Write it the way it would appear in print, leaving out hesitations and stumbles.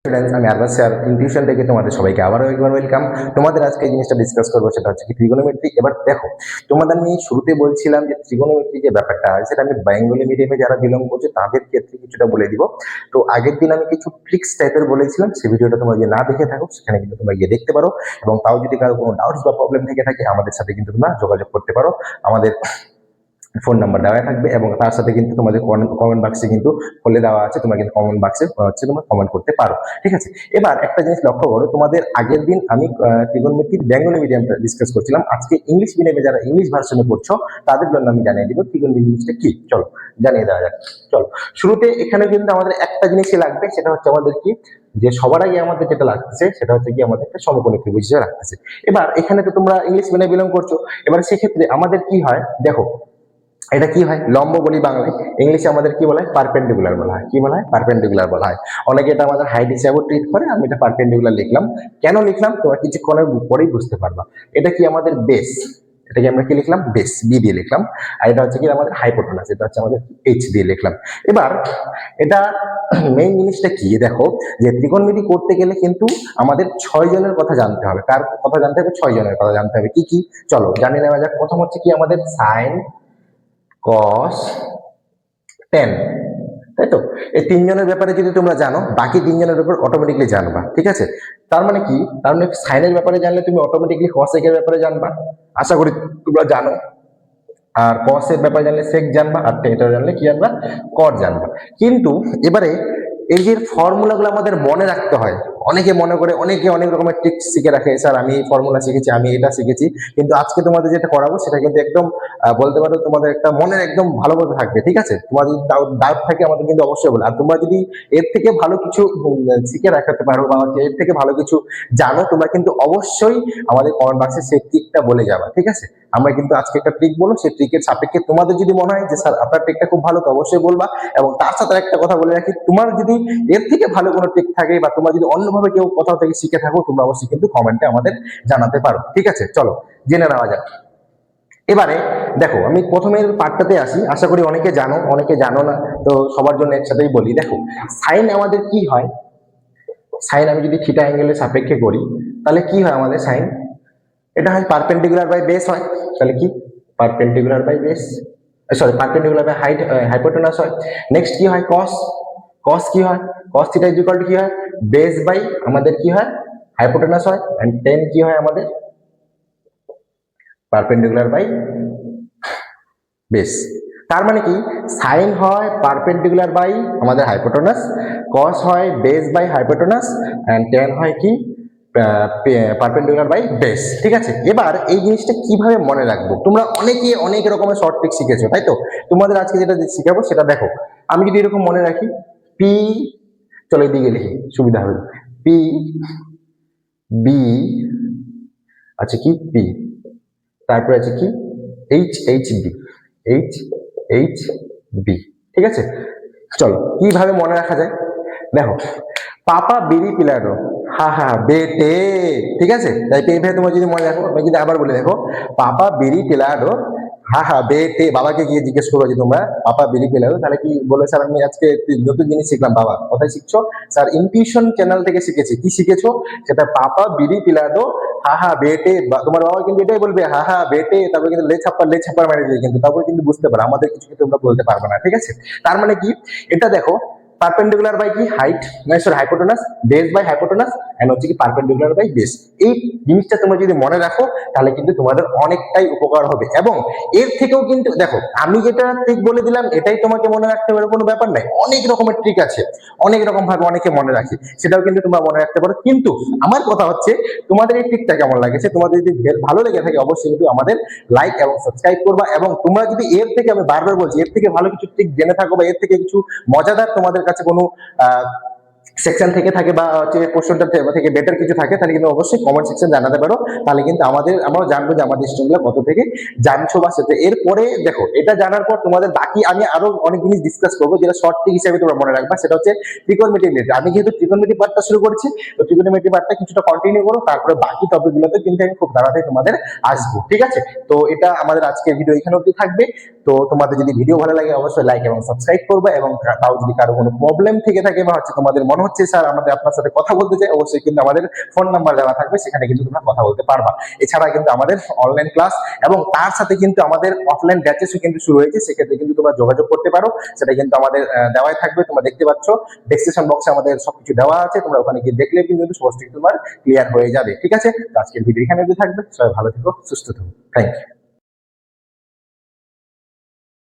Students, আমি Arbaaz sir intuition থেকে তোমাদের সবাইকে আবারও একবার ওয়েলকাম। তোমাদের আজকে এই জিনিসটা ডিসকাস করবো, সেটা হচ্ছে কি ট্রিগোনোমেট্রি। এবার দেখো, তোমাদের আমি শুরুতে বলছিলাম যে ট্রিগোনোমেট্রি যে ব্যাপারটা হয় সেটা আমি বেঙ্গলি মিডিয়ামে যারা বিলং করছে তাদের ক্ষেত্রে কিছুটা বলে দিব। তো আগের দিন আমি কিছু ট্রিক্স টাইপের বলেছিলাম, সেই ভিডিওটা তোমরা যদি না দেখে থাকো সেখানে কিন্তু তোমরা গিয়ে দেখতে পারো। এবং তাও যদি কারো কোনো ডাউটস বা প্রবলেম থেকে থাকে আমাদের সাথে কিন্তু তোমরা যোগাযোগ করতে পারো। আমাদের ফোন নাম্বার দেওয়া থাকবে এবং তার সাথে কিন্তু তোমাদের কমেন্ট বাক্সে কিন্তু বলে দেওয়া আছে, তোমরা কিন্তু কমেন্ট বাক্সে তোমরা কমেন্ট করতে পারো। ঠিক আছে, এবার একটা জিনিস লক্ষ্য করো, তোমাদের আগের দিন আমি ট্রিগোনোমেট্রির বেঙ্গলি মিডিয়ামটা ডিসকাস করছিলাম, আজকে ইংলিশ মিডিয়ামে যারা ইংলিশ ভার্সনে পড়ছো তাদের জন্য আমি জানিয়ে দিব ট্রিগোনোমেট্রি জিনিসটা কি। চলো জানিয়ে দেওয়া যাক। চলো, শুরুতে এখানে কিন্তু আমাদের একটা জিনিসই লাগবে, সেটা হচ্ছে আমাদের কি, যে সবার আগে আমাদের যেটা লাগতেছে সেটা হচ্ছে কি আমাদের একটা সমকোণী ত্রিভুজ লাগতেছে। এবার এখানে তো তোমরা ইংলিশ মিডিয়ামে বিলং করছো, এবার সেক্ষেত্রে আমাদের কি হয় দেখো, এটা কি হয় লম্ব বলি বাংলায়, ইংলিশে আমাদের কি বলা হয় পারপেন্ডিকুলার বলা হয়। কি বলা হয়? পারপেন্ডিকুলার বলা হয়। অনেকে এটা আমাদের হাইট হিসাবেও ট্রিট করে, আমি এটা পারপেন্ডিকুলার লিখলাম। কেন লিখলাম তোমরা কিছুক্ষণের পরেই বুঝতে পারবা। এটা কি আমাদের বেস, এটাকে আমরা কি লিখলাম বেস, বি দিয়ে লিখলাম। আর এটা হচ্ছে কি আমাদের হাইপোটেনাস, এটা হচ্ছে আমাদের এইচ দিয়ে লিখলাম। এবার এটা মেইন জিনিসটা কি দেখো, যে ত্রিকোণমিতি করতে গেলে কিন্তু আমাদের 6 জনের কথা জানতে হবে। কার কথা জানতে হবে? 6 জনের কথা জানতে হবে। কি কি চলো জানিয়ে নেওয়া যাক। প্রথম হচ্ছে কি আমাদের সাইন, কস, টেন, তাই তো? এই তিনজনের ব্যাপারে যদি তোমরা জানো, বাকি তিনজনের ব্যাপারে অটোমেটিকলি জানবা। ঠিক আছে, তার মানে কি, তার মানে সাইনের ব্যাপারে জানলে তুমি অটোমেটিকলি কসেকের ব্যাপারে জানবা, আশা করি তোমরা জানো। আর কসের ব্যাপারে জানলে সেক জানবা, আর এটা জানলে কি জানবা? কট জানবা। কিন্তু এবারে এই যে ফর্মুলা গুলো আমাদের মনে রাখতে হয়, অনেকে মনে করে, অনেকে অনেক রকমের ট্রিক্স শিখে রাখে, স্যার আমি এই ফর্মুলা শিখেছি, আমি এটা শিখেছি। কিন্তু আজকে তোমাদের যেটা করাবো সেটা কিন্তু একদম বলতে পারো তোমাদের একটা মনের একদম ভালোভাবে থাকবে। ঠিক আছে, তোমার যদি ডাউট থাকে আমাদের কিন্তু অবশ্যই বলো। আর তোমরা যদি এর থেকে ভালো কিছু শিখে রাখতে পারো বা এর থেকে ভালো কিছু জানো, তোমরা কিন্তু অবশ্যই আমাদের কমেন্ট বাক্সে সেই ট্রিকটা বলে যাবা। ঠিক আছে, আমরা কিন্তু আজকে একটা ট্রিক বলবো, সেই ট্রিকের সাপেক্ষে তোমাদের যদি মনে হয় যে স্যার আপনার ট্রিকটা খুব ভালো, তো অবশ্যই বলবা। এবং তার সাথে একটা কথা বলে রাখি, তোমার যদি এর থেকে ভালো কোনো ট্রিক থাকে বা তোমরা যদি অন্যভাবে কেউ কোথাও থেকে শিখে থাকো, তোমরা অবশ্যই কিন্তু কমেন্টে আমাদের জানাতে পারো। ঠিক আছে, চলো জেনে নেওয়া যাক। এবারে দেখো, আমি প্রথমের পার্টটাতে আসি, আশা করি অনেকে জানো অনেকে জানো না, তো সবার জন্য একসাথেই বলি। দেখো, সাইন আমাদের কি হয়, সাইন আমি যদি থিটা অ্যাঙ্গেলের সাপেক্ষে করি তাহলে কি হয় আমাদের সাইন, এটা হয় পারপেন্ডিকুলার বাই বেস হয়। তাহলে কি perpendicular by base, sorry perpendicular by height hypotenuse হয়। নেক্সট কি হয় কস, কস কি হয়, cos theta is equal to কি হয় বেস বাই আমাদের কি হয় হাইপোটেনাস হয়। এন্ড টেন কি হয় আমাদের পারপেন্ডিকুলার বাই বেস। তার মানে কি সাইন হয় পারপেন্ডিকুলার বাই আমাদের হাইপোটেনাস, কস হয় base by hypotenuse, and tan হয় কি পারপেন্ডিকুলার বাই বেস। ঠিক আছে, এবার এই জিনিসটা কিভাবে মনে রাখবো, তোমরা অনেকে অনেক রকমের শর্ট ট্রিক শিখেছো, তাই তো? তোমাদের আজকে যেটা শিখাবো সেটা দেখো, আমি যদি এরকম মনে রাখি পি, চলো এদিকে লিখি সুবিধা হবে, পি বি, আচ্ছা কি পি, তারপরে আছে কি H H B, H H B. ঠিক আছে, চলো কিভাবে মনে রাখা যায় দেখো, পাপা বিড়ি পিলাডো হা হা বেটে। ঠিক আছে, তাই এইভাবে তোমার যদি মনে রাখো, আমি যদি আবার বলে দেখো, পাপা বিড়ি পিলাডো হা হা বেটে। বাবাকে গিয়ে জিজ্ঞেস করো যে তোমরা পাপা বিড়ি পিলাডো, তাহলে কি বলে স্যার আমি আজকে নতুন জিনিস শিখলাম। বাবা কোথায় শিখছো? স্যার ইনটিউশন চ্যানেল থেকে শিখেছি। কি শিখেছো? সেটা পাপা বিড়ি পিলাডো হা হা বেটে। তোমার বাবা কিন্তু এটাই বলবে হা হা বেটে, তারপরে কিন্তু লে ছাপ্পার মারি দিয়ে, কিন্তু তারপরে কিন্তু বুঝতে পারো আমাদের কিছু কিন্তু তোমরা বলতে পারবে না। ঠিক আছে, তার মানে কি, এটা দেখো পারপেন্ডিকুলার বাই কি height, sorry hypotenuse, base by hypotenuse, and হচ্ছে কি পারপেন্ডিকুলার বাই বেস। এই জিনিসটা তোমরা যদি মনে রাখো তাহলে কিন্তু তোমাদের অনেকটাই উপকার হবে। এবং এর থেকেও কিন্তু দেখো, আমি যেটা ট্রিক বলে দিলাম এটাই তোমাকে মনে রাখতে হবে কোনো ব্যাপার নাই, অনেক রকমের ট্রিক আছে, অনেক রকম ভাবে অনেকে মনে রাখে, সেটাও কিন্তু তোমরা মনে রাখতে পারো। কিন্তু আমার কথা হচ্ছে তোমাদের এই ট্রিকটা কেমন লাগেছে, তোমাদের যদি ভালো লেগে থাকে অবশ্যই কিন্তু আমাদের লাইক এবং সাবস্ক্রাইব করবা। এবং তোমরা যদি এর থেকে, আমি বারবার বলছি, এর থেকে ভালো কিছু ট্রিক জেনে থাকো বা এর থেকে কিছু মজাদার তোমাদের কাছে কোনো সেকশন থেকে থাকে বা হচ্ছে পোর্শনটা থেকে বেটার কিছু থাকে, তাহলে কিন্তু অবশ্যই কমেন্ট সেকশন জানাতে পারো। তাহলে কিন্তু আমরাও জানবো যে আমাদের স্টুডেন্টরা কত থেকে জানছো বা সেটা। এরপরে দেখো, এটা জানার পর তোমাদের বাকি আমি আরো অনেক জিনিস ডিসকাস করবো, যেটা শর্ট ট্রিক হিসেবে তোমরা মনে রাখবা। সেটা হচ্ছে ত্রিকোণমিতি রিলেটেড। আমি যেহেতু ত্রিকোণমিতি পার্টটা শুরু করেছি, তো ত্রিকোণমিতি পার্টটা কিছুটা কন্টিনিউ করো, তারপরে বাকি টপিক গুলোতে কিন্তু আমি খুব তাড়াতাড়ি তোমাদের আসবো। ঠিক আছে, তো এটা আমাদের আজকের ভিডিও এখানে অবধি থাকবে। তো তোমাদের যদি ভিডিও ভালো লাগে অবশ্যই লাইক এবং সাবস্ক্রাইব করবে। এবং তাও যদি কারো কোনো প্রবলেম থেকে থাকে বা হচ্ছে তোমাদের মনে মনে হচ্ছে স্যার আমাদের আপনার সাথে কথা বলতে চাই, অবশ্যই কিন্তু আমাদের ফোন নাম্বার দেওয়া থাকবে, সেখানে কিন্তু তোমরা কথা বলতে পারবা। এছাড়া কিন্তু আমাদের অনলাইন ক্লাস এবং তার সাথে কিন্তু আমাদের অফলাইন ব্যাচেসও কিন্তু শুরু হয়েছে, সেক্ষেত্রে কিন্তু তোমরা যোগাযোগ করতে পারো, সেটা কিন্তু আমাদের দেওয়াই থাকবে, তোমরা দেখতে পাচ্ছ ডেসক্রিপশন বক্সে আমাদের সবকিছু দেওয়া আছে, তোমরা ওখানে গিয়ে দেখলে কিন্তু সমস্ত কিছু তোমার ক্লিয়ার হয়ে যাবে। ঠিক আছে, তো আজকের ভিডিও এখানে থাকবে, সবাই ভালো থেকো, সুস্থ থেকো, থ্যাংক ইউ।